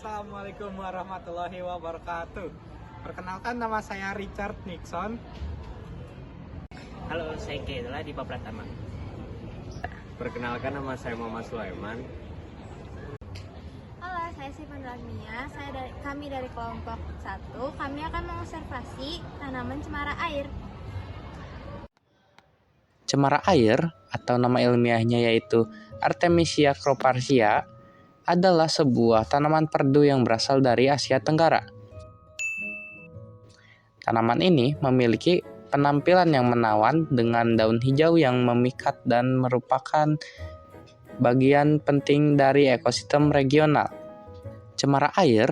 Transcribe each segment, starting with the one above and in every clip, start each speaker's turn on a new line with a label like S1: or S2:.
S1: Assalamualaikum warahmatullahi wabarakatuh. Perkenalkan, nama saya Richard Nixon.
S2: Halo, saya Keila di Pratama.
S3: Perkenalkan, nama saya Muhammad Sulaiman.
S4: Halo, saya Sifan Rahmia. Kami dari kelompok 1. Kami akan mengobservasi tanaman cemara air.
S5: Cemara air atau nama ilmiahnya yaitu Artemisia croparicia adalah sebuah tanaman perdu yang berasal dari Asia Tenggara. Tanaman ini memiliki penampilan yang menawan dengan daun hijau yang memikat dan merupakan bagian penting dari ekosistem regional. Cemara air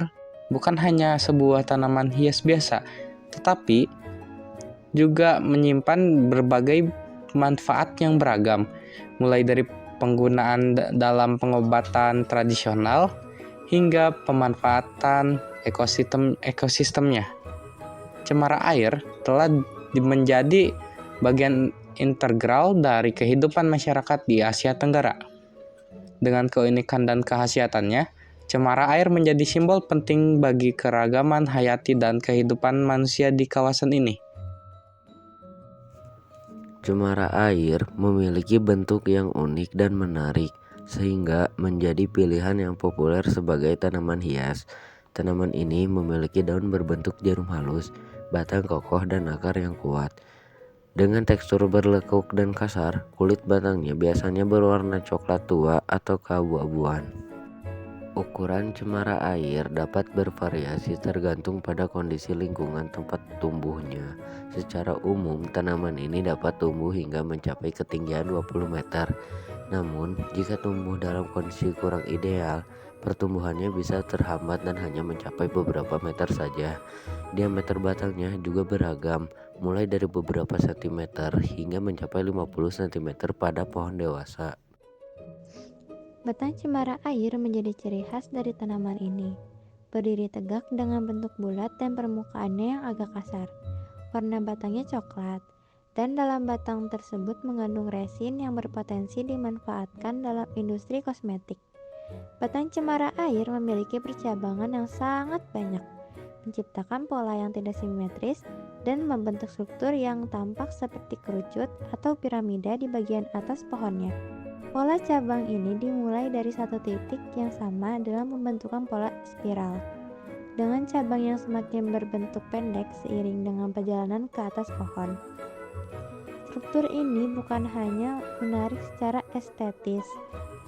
S5: bukan hanya sebuah tanaman hias biasa, tetapi juga menyimpan berbagai manfaat yang beragam, mulai dari penggunaan dalam pengobatan tradisional hingga pemanfaatan ekosistemnya. Cemara air telah menjadi bagian integral dari kehidupan masyarakat di Asia Tenggara. Dengan keunikan dan khasiatannya, cemara air menjadi simbol penting bagi keragaman hayati dan kehidupan manusia di kawasan ini.
S6: Cemara air memiliki bentuk yang unik dan menarik, sehingga menjadi pilihan yang populer sebagai tanaman hias. Tanaman ini memiliki daun berbentuk jarum halus, batang kokoh dan akar yang kuat. Dengan tekstur berlekuk dan kasar, kulit batangnya biasanya berwarna coklat tua atau keabu-abuan. Ukuran cemara air dapat bervariasi tergantung pada kondisi lingkungan tempat tumbuhnya. Secara umum, tanaman ini dapat tumbuh hingga mencapai ketinggian 20 meter. Namun, jika tumbuh dalam kondisi kurang ideal, pertumbuhannya bisa terhambat dan hanya mencapai beberapa meter saja. Diameter batangnya juga beragam, mulai dari beberapa sentimeter hingga mencapai 50 cm pada pohon dewasa.
S4: Batang cemara air menjadi ciri khas dari tanaman ini. Berdiri tegak dengan bentuk bulat dan permukaannya yang agak kasar. Warna batangnya coklat, dan dalam batang tersebut mengandung resin yang berpotensi dimanfaatkan dalam industri kosmetik. Batang cemara air memiliki percabangan yang sangat banyak, menciptakan pola yang tidak simetris dan membentuk struktur yang tampak seperti kerucut atau piramida di bagian atas pohonnya. Pola cabang ini dimulai dari satu titik yang sama dalam pembentukan pola spiral, dengan cabang yang semakin berbentuk pendek seiring dengan perjalanan ke atas pohon. Struktur ini bukan hanya menarik secara estetis,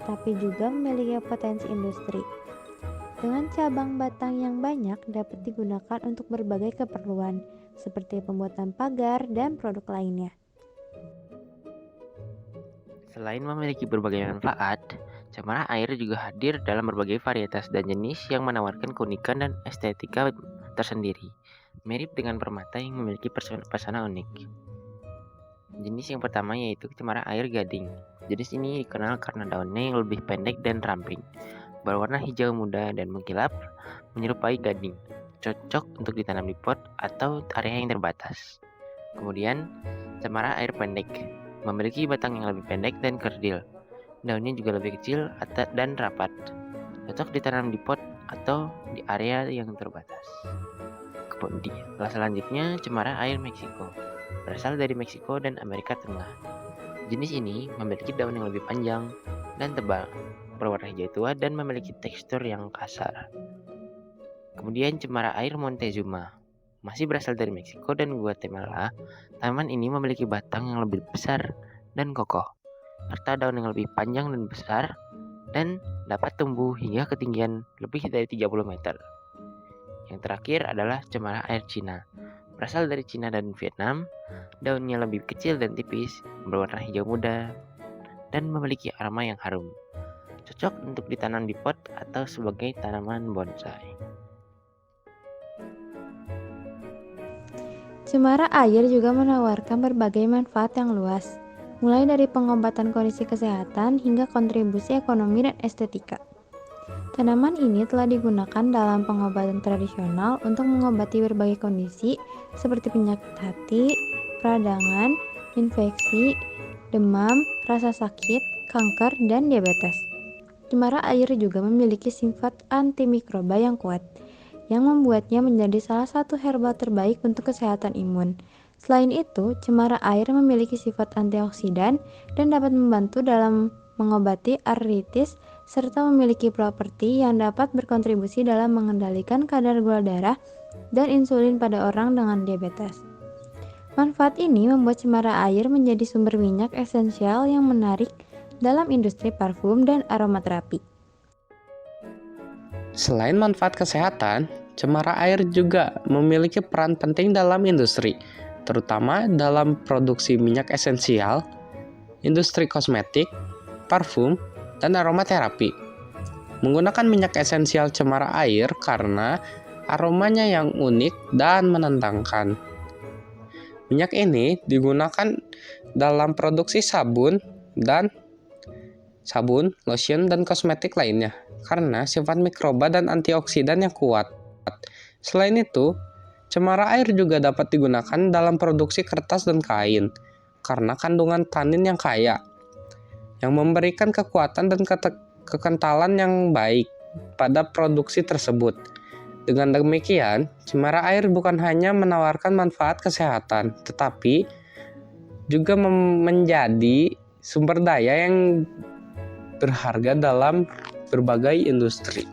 S4: tapi juga memiliki potensi industri. Dengan cabang batang yang banyak dapat digunakan untuk berbagai keperluan, seperti pembuatan pagar dan produk lainnya.
S2: Selain memiliki berbagai manfaat, cemara air juga hadir dalam berbagai varietas dan jenis yang menawarkan keunikan dan estetika tersendiri, mirip dengan permata yang memiliki pesona unik. Jenis yang pertama yaitu cemara air gading. Jenis ini dikenal karena daunnya yang lebih pendek dan ramping, berwarna hijau muda dan mengkilap, menyerupai gading, cocok untuk ditanam di pot atau area yang terbatas. Kemudian, cemara air pendek memiliki batang yang lebih pendek dan kerdil. Daunnya juga lebih kecil dan rapat, cocok ditanam di pot atau di area yang terbatas. Kemudian, selanjutnya cemara air Meksiko, berasal dari Meksiko dan Amerika Tengah. Jenis ini memiliki daun yang lebih panjang dan tebal, berwarna hijau tua dan memiliki tekstur yang kasar. Kemudian cemara air Montezuma, masih berasal dari Meksiko dan Guatemala. Tanaman ini memiliki batang yang lebih besar dan kokoh, serta daun yang lebih panjang dan besar, dan dapat tumbuh hingga ketinggian lebih dari 30 meter. Yang terakhir adalah cemara air Cina, berasal dari Cina dan Vietnam. Daunnya lebih kecil dan tipis, berwarna hijau muda, dan memiliki aroma yang harum. Cocok untuk ditanam di pot atau sebagai tanaman bonsai.
S4: Cemara air juga menawarkan berbagai manfaat yang luas, mulai dari pengobatan kondisi kesehatan hingga kontribusi ekonomi dan estetika. Tanaman ini telah digunakan dalam pengobatan tradisional untuk mengobati berbagai kondisi seperti penyakit hati, peradangan, infeksi, demam, rasa sakit, kanker, dan diabetes. cemara air juga memiliki sifat antimikroba yang kuat, yang membuatnya menjadi salah satu herbal terbaik untuk kesehatan imun. Selain itu, cemara air memiliki sifat antioksidan dan dapat membantu dalam mengobati artritis serta memiliki properti yang dapat berkontribusi dalam mengendalikan kadar gula darah dan insulin pada orang dengan diabetes. Manfaat ini membuat cemara air menjadi sumber minyak esensial yang menarik dalam industri parfum dan aromaterapi.
S5: Selain manfaat kesehatan, cemara air juga memiliki peran penting dalam industri, terutama dalam produksi minyak esensial, industri kosmetik, parfum, dan aromaterapi. Menggunakan minyak esensial cemara air karena aromanya yang unik dan menentangkan. Minyak ini digunakan dalam produksi sabun, lotion, dan kosmetik lainnya karena sifat mikroba dan antioksidan yang kuat. Selain itu, cemara air juga dapat digunakan dalam produksi kertas dan kain karena kandungan tanin yang kaya, yang memberikan kekuatan dan kekentalan yang baik pada produksi tersebut. Dengan demikian, cemara air bukan hanya menawarkan manfaat kesehatan, tetapi juga menjadi sumber daya yang berharga dalam berbagai industri.